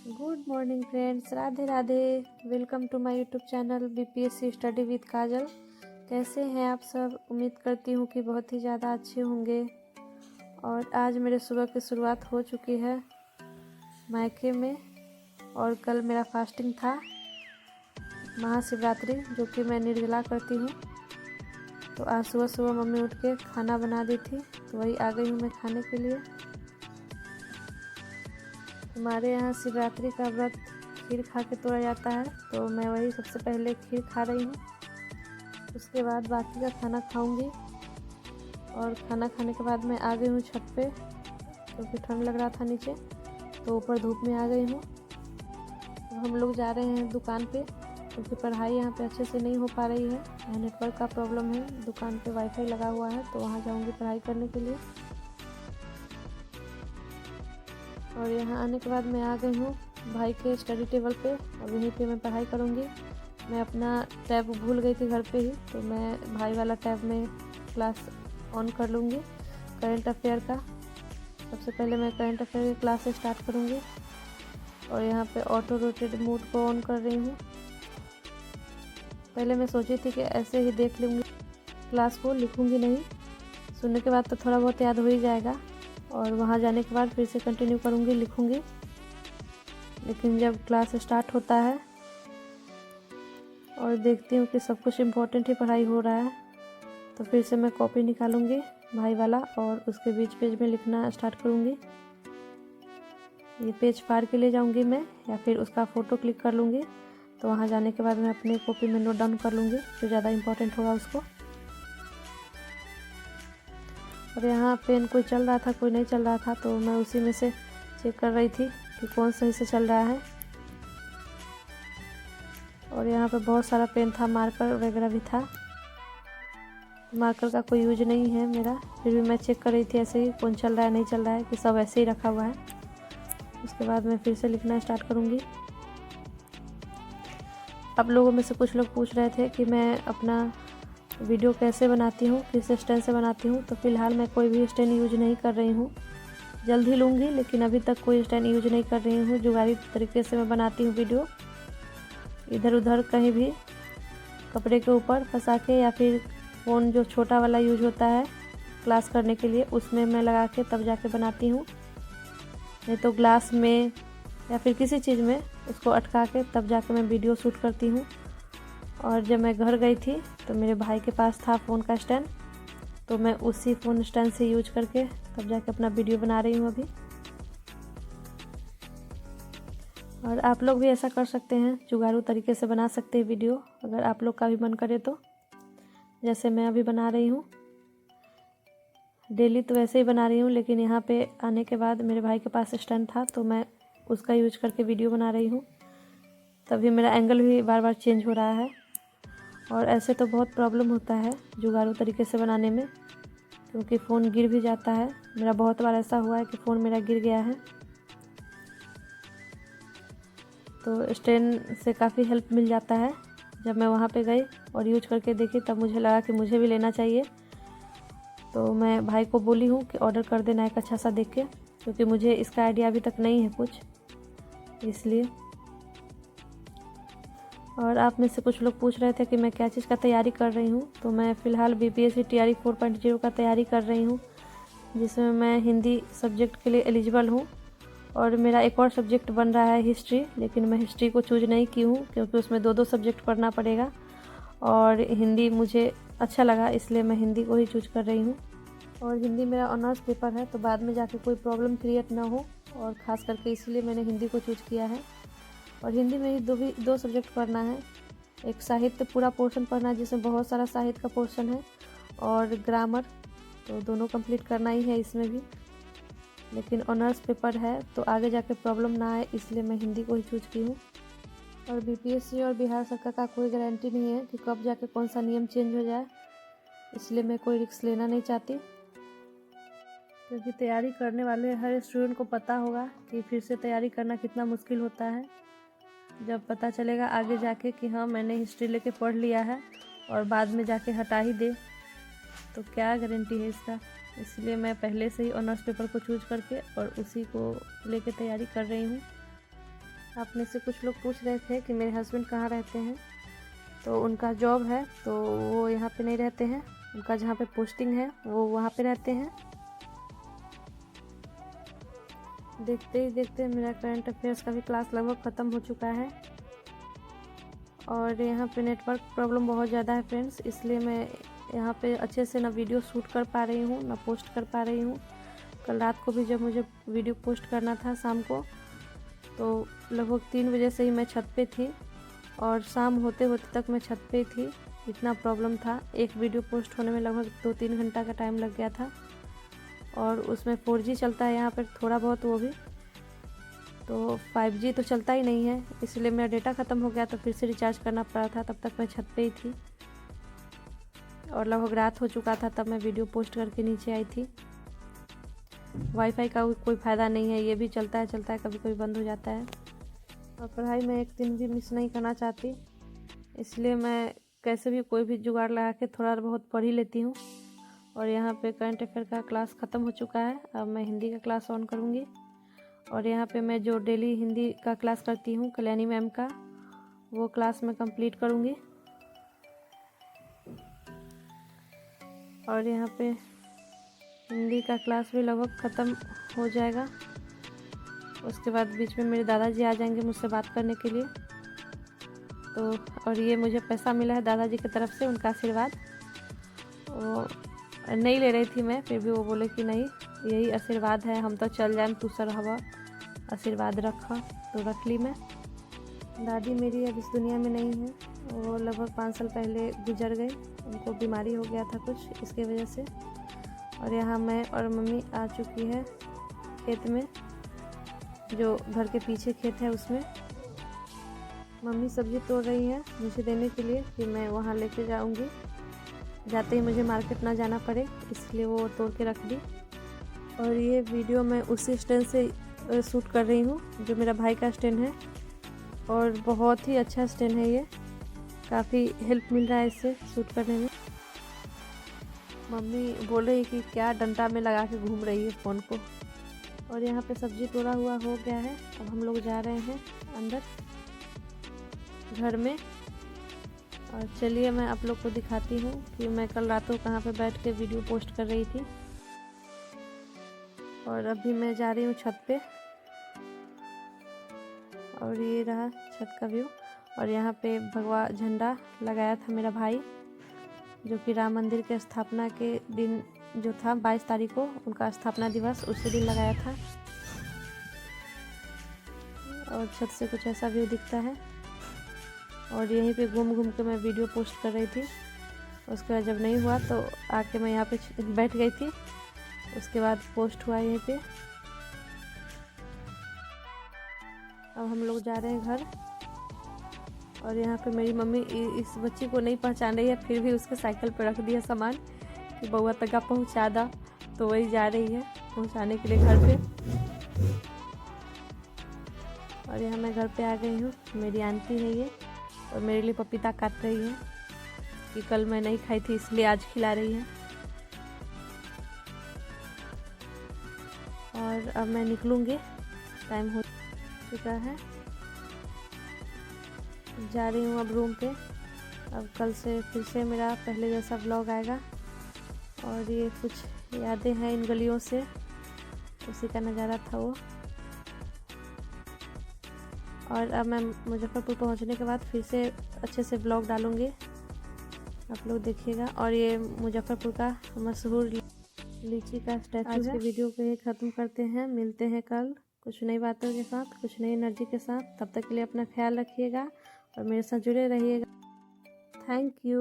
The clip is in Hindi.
Good morning friends, Radhe Radhe. Welcome to my YouTube channel BPSC study with Kajal. कैसे हैं आप सब? उम्मीद करती हूँ कि बहुत ही ज़्यादा अच्छे होंगे। और आज मेरे सुबह की शुरुआत हो चुकी है मायके में, और कल मेरा फास्टिंग था, महाशिवरात्रि, जो कि मैं निर्जला करती हूँ। तो आज सुबह सुबह मम्मी उठ के खाना बना दी थी, तो वही आ गई हूँ मैं खाने के लिए। हमारे यहाँ शिवरात्रि का व्रत खीर खा के तोड़ा जाता है, तो मैं वही सबसे पहले खीर खा रही हूँ। उसके बाद बाकी का खाना खाऊंगी, और खाना खाने के बाद मैं आ गई हूँ छत पे, क्योंकि ठंड लग रहा था नीचे, तो ऊपर धूप में आ गई हूँ। तो हम लोग जा रहे हैं दुकान पे, क्योंकि पढ़ाई यहाँ पे अच्छे से नहीं हो पा रही है। यहाँ नेटवर्क का प्रॉब्लम है, दुकान पे वाईफाई लगा हुआ है, तो वहाँ जाऊँगी पढ़ाई करने के लिए। और यहाँ आने के बाद मैं आ गई हूँ भाई के स्टडी टेबल पे, और यहीं पे मैं पढ़ाई करूँगी। मैं अपना टैब भूल गई थी घर पे ही, तो मैं भाई वाला टैब में क्लास ऑन कर लूँगी करंट अफेयर का। सबसे पहले मैं करंट अफेयर की क्लास से स्टार्ट करूँगी, और यहाँ पे ऑटो रोटेट मोड को ऑन कर रही हूँ। पहले मैं सोची थी कि ऐसे ही देख लूँगी क्लास को, लिखूँगी नहीं। सुनने के बाद तो थोड़ा बहुत याद हो ही जाएगा, और वहाँ जाने के बाद फिर से कंटिन्यू करूँगी, लिखूँगी। लेकिन जब क्लास स्टार्ट होता है और देखती हूँ कि सब कुछ इम्पोर्टेंट ही पढ़ाई हो रहा है, तो फिर से मैं कॉपी निकालूँगी भाई वाला, और उसके बीच पेज में लिखना स्टार्ट करूँगी। ये पेज फाड़ के ले जाऊँगी मैं, या फिर उसका फ़ोटो क्लिक कर लूँगी। तो वहाँ जाने के बाद मैं अपने कॉपी में नोट डाउन कर लूँगी जो ज़्यादा इम्पोर्टेंट होगा उसको। और यहाँ पेन कोई चल रहा था, कोई नहीं चल रहा था, तो मैं उसी में से चेक कर रही थी कि कौन सही से चल रहा है। और यहाँ पे बहुत सारा पेन था, मार्कर वगैरह भी था। मार्कर का कोई यूज नहीं है मेरा, फिर भी मैं चेक कर रही थी ऐसे ही कौन चल रहा है नहीं चल रहा है, कि सब ऐसे ही रखा हुआ है। उसके बाद मैं फिर से लिखना स्टार्ट करूँगी। आप लोगों में से कुछ लोग पूछ रहे थे कि मैं अपना वीडियो कैसे बनाती हूँ, किस स्टैंड से बनाती हूँ। तो फिलहाल मैं कोई भी स्टैंड यूज नहीं कर रही हूँ, जल्द ही लूँगी, लेकिन अभी तक कोई स्टैंड यूज नहीं कर रही हूँ। जुगाड़ी तरीके से मैं बनाती हूँ वीडियो, इधर उधर कहीं भी कपड़े के ऊपर फंसा के, या फिर फ़ोन जो छोटा वाला यूज होता है क्लास करने के लिए, उसमें मैं लगा के तब जाके बनाती हूँ। नहीं तो ग्लास में या फिर किसी चीज़ में उसको अटका के तब जाके मैं वीडियो शूट करती हूँ। और जब मैं घर गई थी तो मेरे भाई के पास था फ़ोन का स्टैंड, तो मैं उसी फ़ोन स्टैंड से यूज करके तब जाके अपना वीडियो बना रही हूँ अभी। और आप लोग भी ऐसा कर सकते हैं, जुगाड़ू तरीके से बना सकते हैं वीडियो, अगर आप लोग का भी मन करे तो, जैसे मैं अभी बना रही हूँ। डेली तो वैसे ही बना रही हूँ, लेकिन यहाँ पे आने के बाद मेरे भाई के पास स्टैंड था, तो मैं उसका यूज करके वीडियो बना रही हूँ। तभी मेरा एंगल भी बार बार चेंज हो रहा है। और ऐसे तो बहुत प्रॉब्लम होता है जुगाड़ू तरीके से बनाने में, क्योंकि फ़ोन गिर भी जाता है। मेरा बहुत बार ऐसा हुआ है कि फ़ोन मेरा गिर गया है। तो स्टैंड से काफ़ी हेल्प मिल जाता है। जब मैं वहाँ पे गई और यूज करके देखी, तब मुझे लगा कि मुझे भी लेना चाहिए। तो मैं भाई को बोली हूँ कि ऑर्डर कर देना एक अच्छा सा देख के, क्योंकि मुझे इसका आइडिया अभी तक नहीं है कुछ, इसलिए। और आप में से कुछ लोग पूछ रहे थे कि मैं क्या चीज़ का तैयारी कर रही हूँ। तो मैं फ़िलहाल बीपीएससी टीआरई 4.0 का तैयारी कर रही हूँ, जिसमें मैं हिंदी सब्जेक्ट के लिए एलिजिबल हूँ। और मेरा एक और सब्जेक्ट बन रहा है हिस्ट्री, लेकिन मैं हिस्ट्री को चूज नहीं की हूँ, क्योंकि उसमें दो सब्जेक्ट पढ़ना पड़ेगा, और हिंदी मुझे अच्छा लगा, इसलिए मैं हिंदी को ही चूज कर रही हूँ। और हिंदी मेरा ऑनर्स पेपर है, तो बाद में जाके कोई प्रॉब्लम क्रिएट ना हो, और ख़ास करके इसलिए मैंने हिंदी को चूज किया है। और हिंदी में ही दो सब्जेक्ट पढ़ना है। एक साहित्य पूरा पोर्शन पढ़ना है, जिसमें बहुत सारा साहित्य का पोर्शन है, और ग्रामर, तो दोनों कंप्लीट करना ही है इसमें भी। लेकिन ऑनर्स पेपर है, तो आगे जाके प्रॉब्लम ना आए, इसलिए मैं हिंदी को ही चूज की हूँ। और बीपीएससी और बिहार सरकार का कोई गारंटी नहीं है कि कब जाके कौन सा नियम चेंज हो जाए, इसलिए मैं कोई रिस्क लेना नहीं चाहती, क्योंकि तैयारी करने वाले हर स्टूडेंट को पता होगा कि फिर से तैयारी करना कितना मुश्किल होता है। जब पता चलेगा आगे जाके कि हाँ मैंने हिस्ट्री लेके पढ़ लिया है, और बाद में जाके हटा ही दे, तो क्या गारंटी है इसका। इसलिए मैं पहले से ही ऑनर्स पेपर को चूज करके और उसी को लेके तैयारी कर रही हूँ। आप में से कुछ लोग पूछ रहे थे कि मेरे हस्बैंड कहाँ रहते हैं। तो उनका जॉब है तो वो यहाँ पे नहीं रहते हैं, उनका जहाँ पे पोस्टिंग है वो वहाँ पे रहते हैं। देखते ही देखते मेरा करंट अफेयर्स का भी क्लास लगभग ख़त्म हो चुका है। और यहाँ पे नेटवर्क प्रॉब्लम बहुत ज़्यादा है फ्रेंड्स, इसलिए मैं यहाँ पे अच्छे से ना वीडियो शूट कर पा रही हूँ ना पोस्ट कर पा रही हूँ। कल रात को भी जब मुझे वीडियो पोस्ट करना था शाम को, तो लगभग 3 बजे से ही मैं छत पे थी और शाम होते होते तक मैं छत पे थी। इतना प्रॉब्लम था, एक वीडियो पोस्ट होने में लगभग 2-3 घंटा का टाइम लग गया था। और उसमें 4G चलता है यहाँ पर थोड़ा बहुत, वो भी तो 5G तो चलता ही नहीं है, इसलिए मेरा डेटा ख़त्म हो गया तो फिर से रिचार्ज करना पड़ा था। तब तक मैं छत पे ही थी और लगभग रात हो चुका था तब मैं वीडियो पोस्ट करके नीचे आई थी। वाईफाई का कोई फ़ायदा नहीं है, ये भी चलता है कभी कभी बंद हो जाता है। और पढ़ाई में एक दिन भी मिस नहीं करना चाहती, इसलिए मैं कैसे भी कोई भी जुगाड़ लगा के थोड़ा बहुत पढ़ ही लेती हूँ। और यहाँ पे करंट अफेयर का क्लास ख़त्म हो चुका है, अब मैं हिंदी का क्लास ऑन करूँगी। और यहाँ पे मैं जो डेली हिंदी का क्लास करती हूँ कल्याणी मैम का, वो क्लास मैं कंप्लीट करूँगी। और यहाँ पे हिंदी का क्लास भी लगभग ख़त्म हो जाएगा। उसके बाद बीच में मेरे दादाजी आ जाएंगे मुझसे बात करने के लिए। तो और ये मुझे पैसा मिला है दादाजी की तरफ से, उनका आशीर्वाद। वो नहीं ले रही थी मैं, फिर भी वो बोले कि नहीं यही आशीर्वाद है, हम तो चल जाए, तू सर हवा आशीर्वाद रखा, तो रख ली मैं। दादी मेरी अब इस दुनिया में नहीं है, वो लगभग 5 साल पहले गुजर गए, उनको बीमारी हो गया था कुछ, इसके वजह से। और यहाँ मैं और मम्मी आ चुकी है खेत में, जो घर के पीछे खेत है उसमें। मम्मी सब्ज़ी तोड़ रही है मुझे देने के लिए कि मैं वहाँ लेके जाऊँगी, जाते ही मुझे मार्केट ना जाना पड़े, इसलिए वो तोड़ के रख दी। और ये वीडियो मैं उसी स्टैंड से शूट कर रही हूँ जो मेरा भाई का स्टैंड है, और बहुत ही अच्छा स्टैंड है ये, काफ़ी हेल्प मिल रहा है इससे शूट करने में। मम्मी बोल रही कि क्या डंडा में लगा के घूम रही है फ़ोन को। और यहाँ पे सब्ज़ी तोड़ा हुआ हो गया है, अब हम लोग जा रहे हैं अंदर घर में। और चलिए मैं आप लोग को दिखाती हूँ कि मैं कल रात को कहाँ पे बैठ के वीडियो पोस्ट कर रही थी। और अभी मैं जा रही हूँ छत पे, और ये रहा छत का व्यू। और यहाँ पे भगवा झंडा लगाया था मेरा भाई, जो कि राम मंदिर के स्थापना के दिन जो था 22 तारीख को, उनका स्थापना दिवस उसी दिन लगाया था। और छत से कुछ ऐसा व्यू दिखता है। और यहीं पे घूम घूम के मैं वीडियो पोस्ट कर रही थी। उसके बाद जब नहीं हुआ तो आके मैं यहाँ पे बैठ गई थी, उसके बाद पोस्ट हुआ यहीं पे। अब हम लोग जा रहे हैं घर। और यहाँ पे मेरी मम्मी इस बच्ची को नहीं पहचान रही है, फिर भी उसके साइकिल पर रख दिया सामान कि बउआ तक पहुँचा दा, तो वही जा रही है पहुँचाने के लिए घर पे। और यहाँ मैं घर पे आ गई हूँ, मेरी आंटी है ये, और मेरे लिए पपीता काट रही है कि कल मैं नहीं खाई थी इसलिए आज खिला रही है। और अब मैं निकलूँगी, टाइम हो चुका है, जा रही हूँ अब रूम पे। अब कल से फिर से मेरा पहले जैसा व्लॉग आएगा। और ये कुछ यादें हैं इन गलियों से, उसी का नज़ारा था वो। और अब मैं मुजफ्फरपुर पहुँचने के बाद फिर से अच्छे से व्लॉग डालूँगी, आप लोग देखिएगा। और ये मुजफ्फरपुर का मशहूर लीची का स्टैचू है। आज के वीडियो को ये ख़त्म करते हैं, मिलते हैं कल कुछ नई बातों के साथ, कुछ नई एनर्जी के साथ। तब तक के लिए अपना ख्याल रखिएगा और मेरे साथ जुड़े रहिएगा। Thank you.